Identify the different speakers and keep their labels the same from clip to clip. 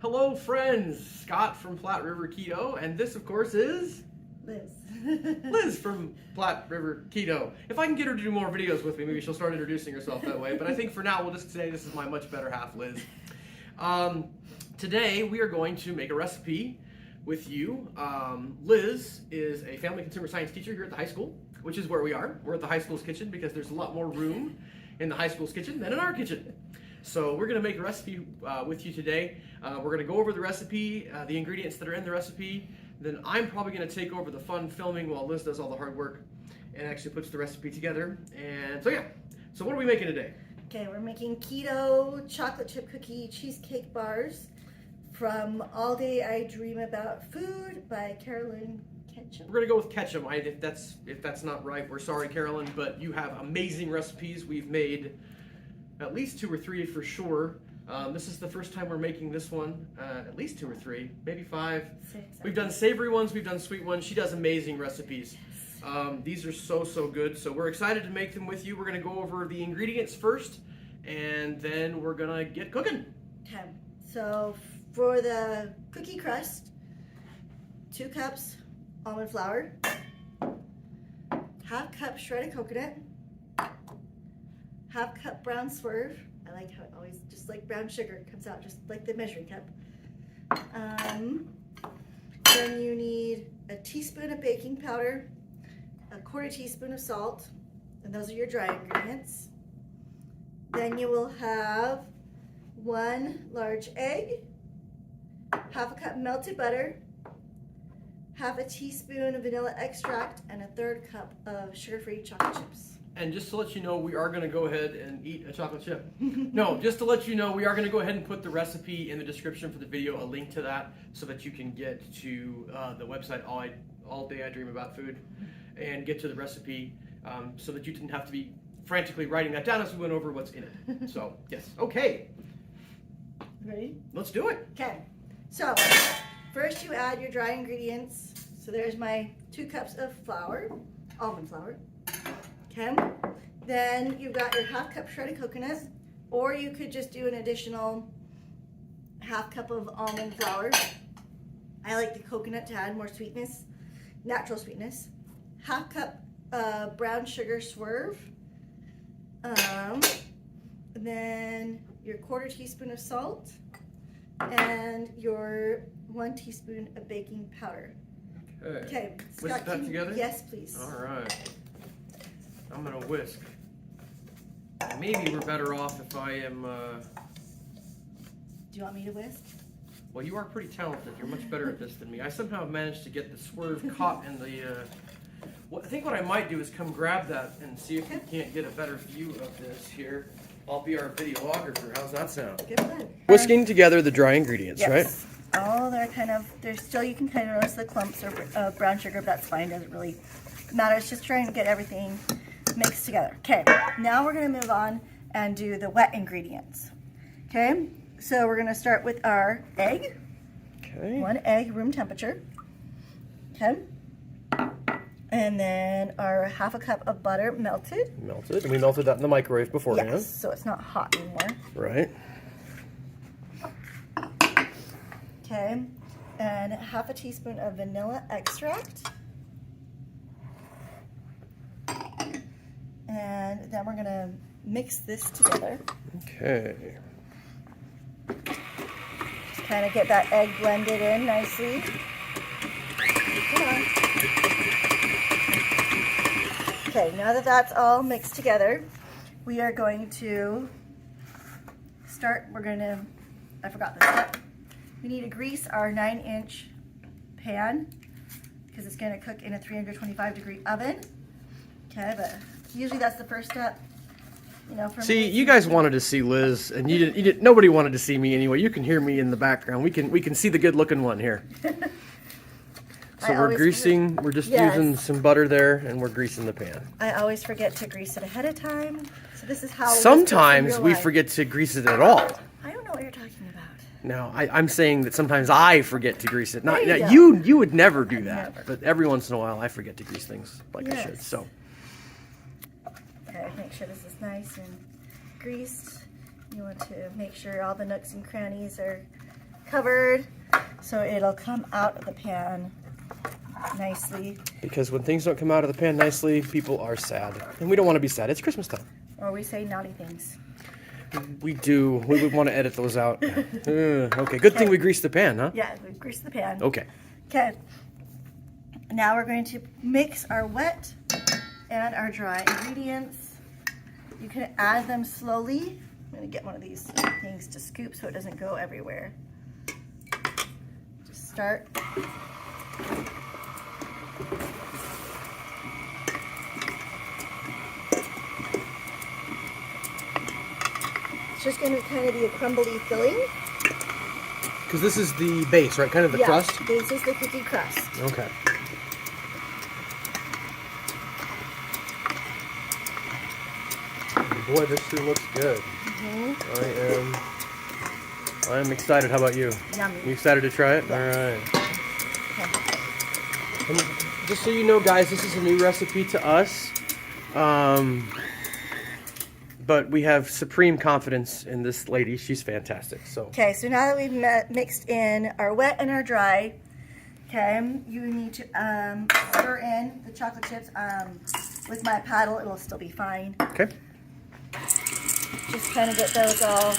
Speaker 1: Hello friends, Scott from Platte River Keto, and this of course is
Speaker 2: Liz.
Speaker 1: Liz from Platte River Keto. If I can get her to do more videos with me, maybe she'll start introducing herself that way, but I think for now we'll just say this is my much better half, Liz. Today we are going to make a recipe with you. Liz is a family consumer science teacher here at the high school, which is where we are. We're at the high school's kitchen because there's a lot more room in the high school's kitchen than in our kitchen. So we're going to make a recipe with you today. We're going to go over the recipe, the ingredients that are in the recipe. Then I'm probably going to take over the fun filming while Liz does all the hard work and actually puts the recipe together. And so yeah, so what are we making today?
Speaker 2: Okay, we're making keto chocolate chip cookie cheesecake bars from All Day I Dream About Food by Carolyn Ketchum.
Speaker 1: We're going to go with Ketchum. If that's not right, we're sorry, Carolyn, but you have amazing recipes. We've made at least 2 or 3 for sure. This is the first time we're making this one. At least 2 or 3, maybe 5.
Speaker 2: 6.
Speaker 1: We've done savory ones, we've done sweet ones. She does amazing recipes. These are so good. So we're excited to make them with you. We're going to go over the ingredients first, and then we're going to get cooking.
Speaker 2: Okay, so for the cookie crust, 2 cups almond flour, 1/2 cup shredded coconut, 1/2 cup brown swerve. I like how it always, just like brown sugar, it comes out just like the measuring cup. Then you need a teaspoon of baking powder, 1/4 teaspoon of salt, and those are your dry ingredients. Then you will have 1 large egg, 1/2 cup melted butter, 1/2 teaspoon of vanilla extract, and 1/3 cup of sugar-free chocolate chips.
Speaker 1: And just to let you know, we are going to go ahead and eat a chocolate chip. No, just to let you know, we are going to go ahead and put the recipe in the description for the video, a link to that, so that you can get to the website All Day I Dream About Food and get to the recipe, so that you didn't have to be frantically writing that down as we went over what's in it. So, yes. Okay.
Speaker 2: Ready?
Speaker 1: Let's do it.
Speaker 2: Okay. So, first you add your dry ingredients. So there's my 2 cups of flour, almond flour. Okay. Then you've got your 1/2 cup shredded coconut, or you could just do an additional 1/2 cup of almond flour. I like the coconut to add more sweetness, natural sweetness. 1/2 cup brown sugar swerve. And then your 1/4 teaspoon of salt, and your 1 teaspoon of baking powder. Okay.
Speaker 1: Whisk
Speaker 2: Scott,
Speaker 1: that together?
Speaker 2: Yes, please.
Speaker 1: All right. I'm going to whisk. Maybe we're better off if I am...
Speaker 2: Do you want me to whisk?
Speaker 1: Well, you are pretty talented. You're much better at this than me. I somehow have managed to get the swerve caught in the... I think what I might do is come grab that and see if we can't get a better view of this here. I'll be our videographer. How's that sound?
Speaker 2: Good plan.
Speaker 1: Whisking together the dry ingredients,
Speaker 2: Yes.
Speaker 1: right?
Speaker 2: Oh, they're still, you can kind of notice the clumps of brown sugar, but that's fine. Doesn't really matter. It's just trying to get everything mixed together. Okay, now we're going to move on and do the wet ingredients. Okay, so we're going to start with our egg.
Speaker 1: Okay.
Speaker 2: 1 egg, room temperature. Okay. And then our 1/2 cup of butter melted.
Speaker 1: Melted. And we melted that in the microwave beforehand.
Speaker 2: Yes, so it's not hot anymore.
Speaker 1: Right.
Speaker 2: Okay, and 1/2 teaspoon of vanilla extract. And then we're gonna mix this together.
Speaker 1: Okay.
Speaker 2: Just kind of get that egg blended in nicely. Okay, now that that's all mixed together, we are going to start, I forgot this step. We need to grease our 9-inch pan because it's gonna cook in a 325-degree oven. Okay, but usually that's the first step. You know,
Speaker 1: See, you guys wanted to see Liz, and you didn't. Nobody wanted to see me anyway. You can hear me in the background. We can see the good-looking one here. So we're greasing. We're just using some butter there, and we're greasing the pan.
Speaker 2: I always forget to grease it ahead of time. So this is how.
Speaker 1: Sometimes we forget to grease it at all.
Speaker 2: I don't know what you're talking about.
Speaker 1: No, I'm saying that sometimes I forget to grease it. Not
Speaker 2: There
Speaker 1: you would never do that,
Speaker 2: Never.
Speaker 1: but every once in a while I forget to grease things like I should. So.
Speaker 2: Okay, make sure this is nice and greased. You want to make sure all the nooks and crannies are covered so it'll come out of the pan nicely.
Speaker 1: Because when things don't come out of the pan nicely, people are sad. And we don't want to be sad. It's Christmas time.
Speaker 2: Or we say naughty things.
Speaker 1: We do. We would want to edit those out. Okay, good thing we greased the pan, huh?
Speaker 2: Yeah, we greased the pan.
Speaker 1: Okay.
Speaker 2: Okay. Now we're going to mix our wet and our dry ingredients. You can add them slowly. I'm going to get one of these things to scoop so it doesn't go everywhere. Just start. It's just going to kind of be a crumbly filling.
Speaker 1: Because this is the base, right? Kind of the crust?
Speaker 2: This is the cookie crust.
Speaker 1: Okay. Boy, this sure looks good. I am excited. How about you?
Speaker 2: Yummy.
Speaker 1: You excited to try it?
Speaker 2: Yeah.
Speaker 1: All right.
Speaker 2: Okay.
Speaker 1: And just so you know, guys, this is a new recipe to us. But we have supreme confidence in this lady. She's fantastic.
Speaker 2: Okay, so now that we've mixed in our wet and our dry, okay, you need to stir in the chocolate chips. With my paddle, it'll still be fine.
Speaker 1: Okay.
Speaker 2: Just kind of get those all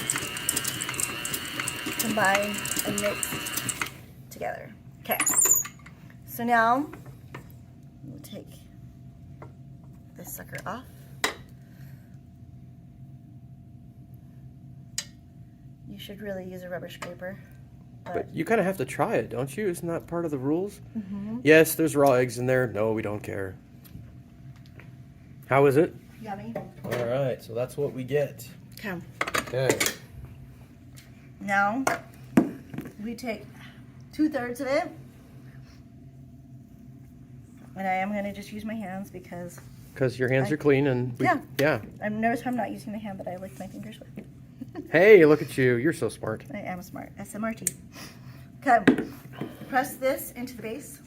Speaker 2: combined and mixed together. Okay, so now we'll take this sucker off. You should really use a rubber scraper.
Speaker 1: But you kind of have to try it, don't you? Isn't that part of the rules?
Speaker 2: Mm-hmm.
Speaker 1: Yes, there's raw eggs in there. No, we don't care. How is it?
Speaker 2: Yummy.
Speaker 1: All right, so that's what we get.
Speaker 2: Okay.
Speaker 1: Okay.
Speaker 2: Now we take 2/3 of it, and I am going to just use my hands because
Speaker 1: your hands are clean and yeah.
Speaker 2: I've noticed I'm not using the hand that I lick my fingers with.
Speaker 1: Hey, look at you. You're so smart.
Speaker 2: I am smart. SMRT. Okay. Press this into the base.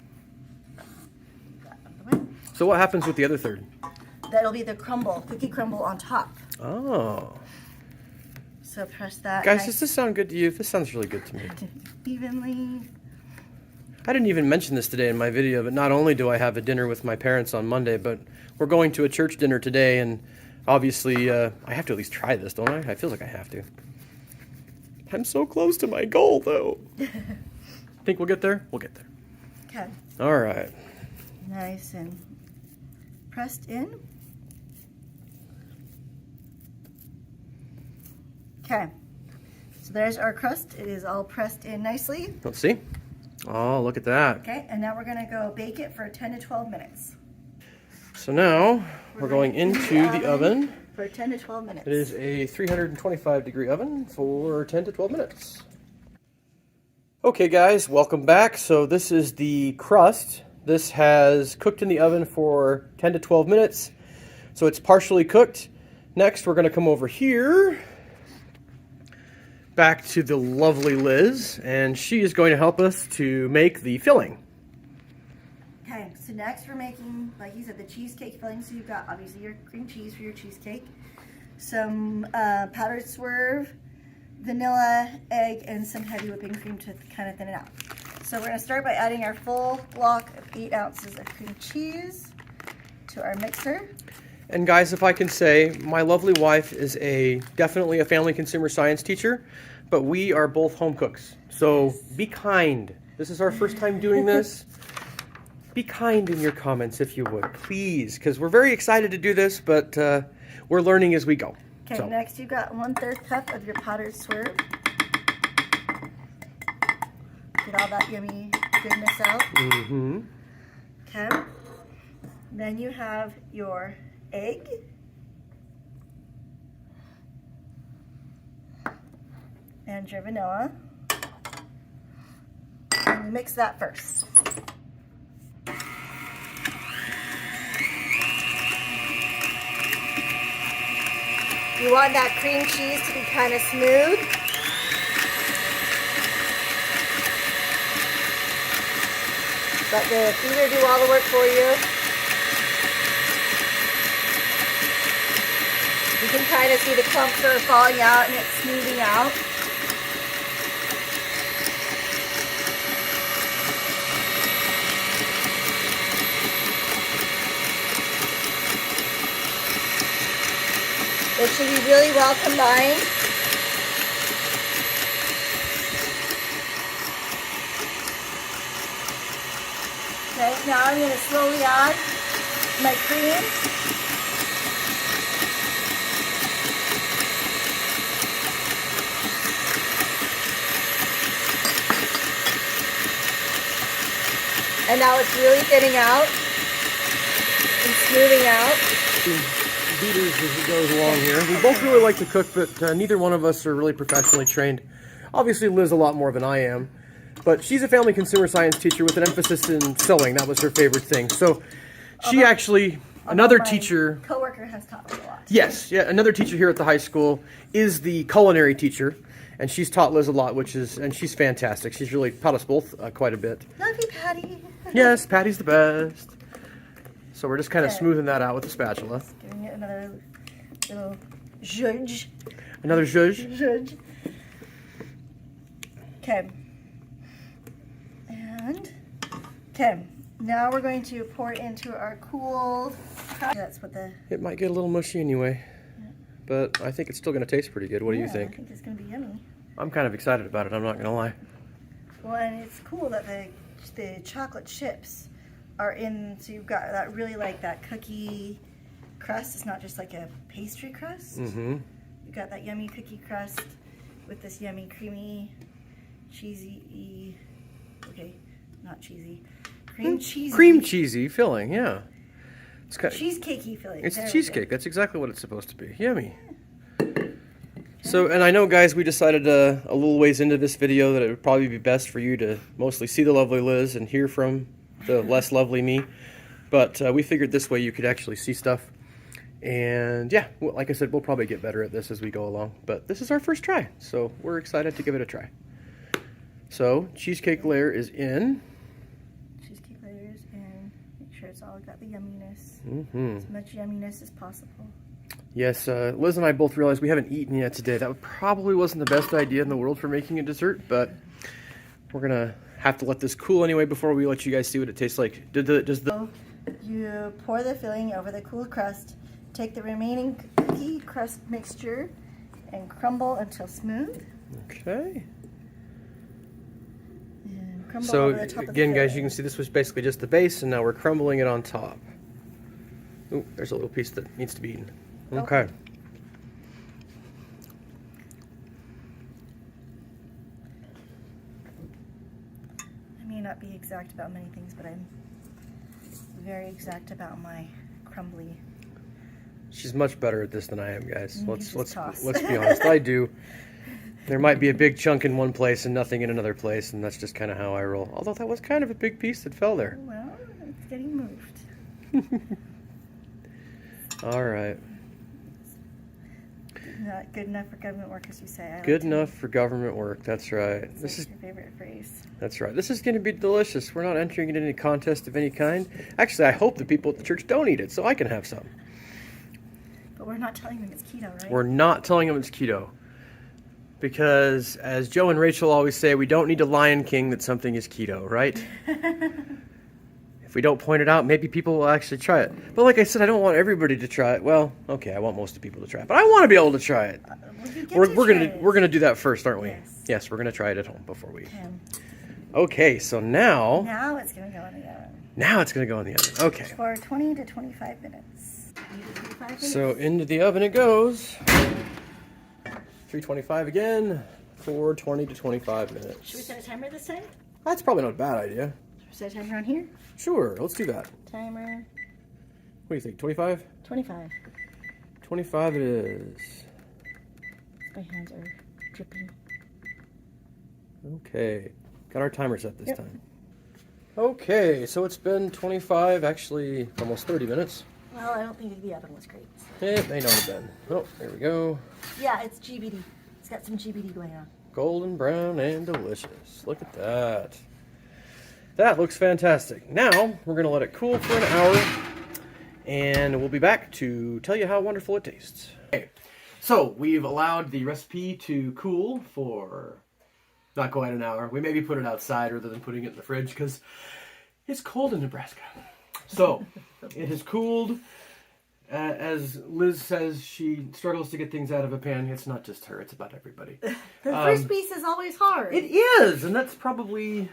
Speaker 1: So what happens with the other third?
Speaker 2: That'll be the crumble, cookie crumble on top.
Speaker 1: Oh.
Speaker 2: So press that.
Speaker 1: Guys, does this sound good to you? This sounds really good to me.
Speaker 2: Evenly.
Speaker 1: I didn't even mention this today in my video, but not only do I have a dinner with my parents on Monday, but we're going to a church dinner today, and obviously I have to at least try this, don't I? I feel like I have to. I'm so close to my goal, though. Think we'll get there? We'll get there.
Speaker 2: Okay.
Speaker 1: All right.
Speaker 2: Nice and pressed in. Okay. So there's our crust. It is all pressed in nicely.
Speaker 1: Let's see. Oh, look at that.
Speaker 2: Okay, and now we're going to go bake it for 10 to 12 minutes.
Speaker 1: So now we're going into the oven.
Speaker 2: For 10 to 12 minutes.
Speaker 1: It is a 325-degree oven for 10 to 12 minutes. Okay, guys, welcome back. So this is the crust. This has cooked in the oven for 10 to 12 minutes. So it's partially cooked. Next, we're going to come over here back to the lovely Liz, and she is going to help us to make the filling.
Speaker 2: Okay, so next we're making, like you said, the cheesecake filling. So you've got obviously your cream cheese for your cheesecake, some powdered swerve, vanilla, egg, and some heavy whipping cream to kind of thin it out. So we're going to start by adding our full block of 8 ounces of cream cheese to our mixer.
Speaker 1: And guys, if I can say, my lovely wife is definitely a family consumer science teacher, but we are both home cooks. So be kind. This is our first time doing this. Be kind in your comments if you would, please, because we're very excited to do this, but we're learning as we go.
Speaker 2: Okay, so next you've got 1/3 cup of your powdered swerve. Get all that yummy goodness out.
Speaker 1: Mm-hmm.
Speaker 2: Okay. Then you have your egg. And your vanilla. And you mix that first. You want that cream cheese to be kind of smooth. Let the feeder do all the work for you. You can kind of see the clumps are falling out and it's smoothing out. should be really well combined. Okay, now I'm going to slowly add my cream. And now it's really thinning out and smoothing out.
Speaker 1: Beaters as it goes along here. We both really like to cook, but neither one of us are really professionally trained. Obviously, Liz a lot more than I am, but she's a family consumer science teacher with an emphasis in sewing. That was her favorite thing. So she actually, another teacher.
Speaker 2: Coworker has taught me a lot.
Speaker 1: Yes, yeah, another teacher here at the high school is the culinary teacher, and she's taught Liz a lot, and she's fantastic. She's really taught us both quite a bit.
Speaker 2: Love you, Patty.
Speaker 1: Yes, Patty's the best. So we're just kind of smoothing that out with the spatula.
Speaker 2: Giving it another little zhuzh.
Speaker 1: Another zhuzh.
Speaker 2: Zhuzh. Okay. And, okay. Now we're going to pour it into our cool. That's what the.
Speaker 1: It might get a little mushy anyway, but I think it's still going to taste pretty good. What do you think?
Speaker 2: I think it's going to be yummy.
Speaker 1: I'm kind of excited about it. I'm not going to lie.
Speaker 2: Well, and it's cool that the chocolate chips are in, so you've got that really like that cookie crust. It's not just like a pastry crust.
Speaker 1: Mm-hmm.
Speaker 2: You've got that yummy cookie crust with this yummy creamy, cheesy, okay, not cheesy,
Speaker 1: Cream cheesy filling, yeah. It's kind of
Speaker 2: cheesecakey filling.
Speaker 1: It's cheesecake. That's exactly what it's supposed to be. Yummy. So, and I know, guys, we decided a little ways into this video that it would probably be best for you to mostly see the lovely Liz and hear from the less lovely me. But we figured this way you could actually see stuff. And yeah, well, like I said, we'll probably get better at this as we go along. But this is our first try, so we're excited to give it a try. So, cheesecake layer is in.
Speaker 2: Cheesecake layers in. Make sure it's all got the yumminess.
Speaker 1: Mm-hmm.
Speaker 2: As much yumminess as possible.
Speaker 1: Yes, Liz and I both realized we haven't eaten yet today. That probably wasn't the best idea in the world for making a dessert, but we're going to have to let this cool anyway before we let you guys see what it tastes like.
Speaker 2: So you pour the filling over the cool crust, take the remaining cookie crust mixture, and crumble until smooth.
Speaker 1: Okay.
Speaker 2: And crumble
Speaker 1: So
Speaker 2: over the top
Speaker 1: again,
Speaker 2: of the
Speaker 1: guys, you can see this was basically just the base, and now we're crumbling it on top. Ooh, there's a little piece that needs to be eaten. Okay.
Speaker 2: I may not be exact about many things, but I'm very exact about my crumbly.
Speaker 1: She's much better at this than I am, guys. Let's be
Speaker 2: toss.
Speaker 1: honest. I do. There might be a big chunk in one place and nothing in another place, and that's just kind of how I roll. Although that was kind of a big piece that fell there.
Speaker 2: Well, it's getting moved.
Speaker 1: All right.
Speaker 2: Not good enough for government work, as you say.
Speaker 1: Good enough for government work. That's right.
Speaker 2: This is your favorite phrase.
Speaker 1: That's right. This is going to be delicious. We're not entering it in any contest of any kind. Actually, I hope the people at the church don't eat it so I can have some.
Speaker 2: But we're not telling them it's keto, right?
Speaker 1: We're not telling them it's keto. Because, as Joe and Rachel always say, we don't need to Lion King that something is keto, right? If we don't point it out, maybe people will actually try it. But like I said, I don't want everybody to try it. Well, okay, I want most of the people to try it, but I want to be able to try it. We're gonna do that first, aren't we?
Speaker 2: Yes.
Speaker 1: Yes, we're gonna try it at home before we. Okay, so now.
Speaker 2: Now it's gonna go in the oven.
Speaker 1: Now it's gonna go in the oven. Okay.
Speaker 2: For 20 to 25 minutes. 25 minutes.
Speaker 1: So into the oven it goes. 325 again for 20 to 25 minutes.
Speaker 2: Should we set a timer this time?
Speaker 1: That's probably not a bad idea.
Speaker 2: Should we set a timer on here?
Speaker 1: Sure, let's do that.
Speaker 2: Timer.
Speaker 1: What do you think, 25?
Speaker 2: 25.
Speaker 1: 25 it is.
Speaker 2: My hands are dripping.
Speaker 1: Okay, got our timer set this time. Okay, so it's been 25, actually almost 30 minutes.
Speaker 2: Well, I don't think the oven was great.
Speaker 1: It may not have been. Oh, there we go.
Speaker 2: Yeah, it's GBD. It's got some GBD going on.
Speaker 1: Golden brown and delicious. Look at that. That looks fantastic. Now, we're going to let it cool for an hour, and we'll be back to tell you how wonderful it tastes. Okay, so we've allowed the recipe to cool for not quite an hour. We maybe put it outside rather than putting it in the fridge because it's cold in Nebraska. So, it has cooled As Liz says, she struggles to get things out of a pan. It's not just her; it's about everybody.
Speaker 2: The first piece is always hard.
Speaker 1: It is, and that's probably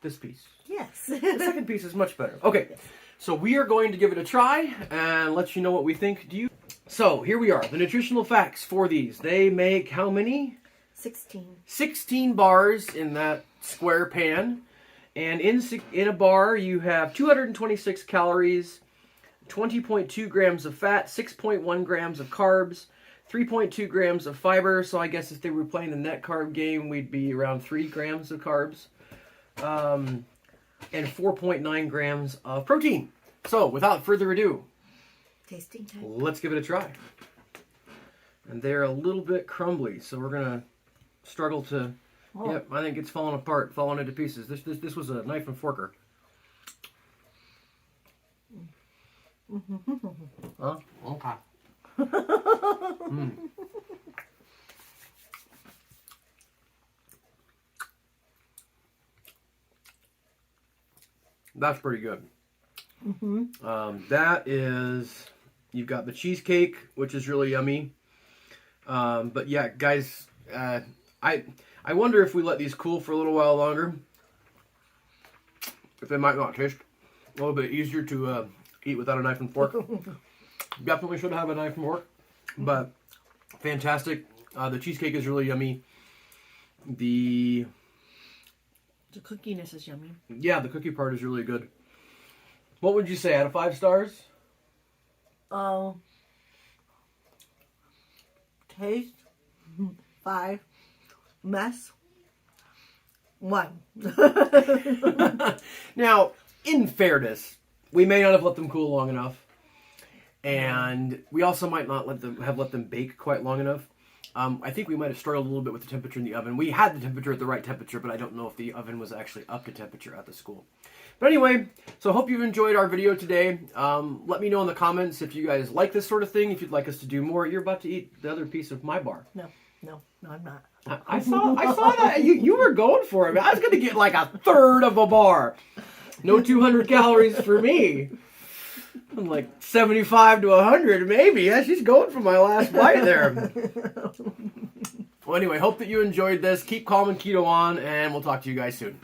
Speaker 1: this piece.
Speaker 2: Yes.
Speaker 1: The second piece is much better. Okay, so we are going to give it a try and let you know what we think. So here we are. The nutritional facts for these. They make how many?
Speaker 2: 16.
Speaker 1: 16 bars in that square pan. And in a bar, you have 226 calories, 20.2 grams of fat, 6.1 grams of carbs, 3.2 grams of fiber. So I guess if they were playing the net carb game, we'd be around 3 grams of carbs. And 4.9 grams of protein. So without further ado,
Speaker 2: Tasting time.
Speaker 1: let's give it a try. And they're a little bit crumbly, so we're going to struggle to...
Speaker 2: Oh.
Speaker 1: Yep, I think it's falling apart, falling into pieces. This was a knife and forker. Huh? Okay. That's pretty good. That is, you've got the cheesecake, which is really yummy. But yeah, guys, I wonder if we let these cool for a little while longer, if they might not taste a little bit easier to eat without a knife and fork. Definitely should have a knife and fork, but fantastic. The cheesecake is really yummy. The
Speaker 2: cookiness is yummy.
Speaker 1: Yeah, the cookie part is really good. What would you say out of 5 stars?
Speaker 2: Taste 5. Mess 1.
Speaker 1: Now, in fairness, we may not have let them cool long enough, and we also might not let them bake quite long enough. I think we might have struggled a little bit with the temperature in the oven. We had the temperature at the right temperature, but I don't know if the oven was actually up to temperature at the school. But anyway, so I hope you've enjoyed our video today. Let me know in the comments if you guys like this sort of thing, if you'd like us to do more. You're about to eat the other piece of my bar.
Speaker 2: No, I'm not.
Speaker 1: I saw that. You were going for it. I was going to get like a third of a bar. No 200 calories for me. I'm like 75 to 100 maybe. Yeah, she's going for my last bite there. Well, anyway, hope that you enjoyed this. Keep calm and keto on, and we'll talk to you guys soon.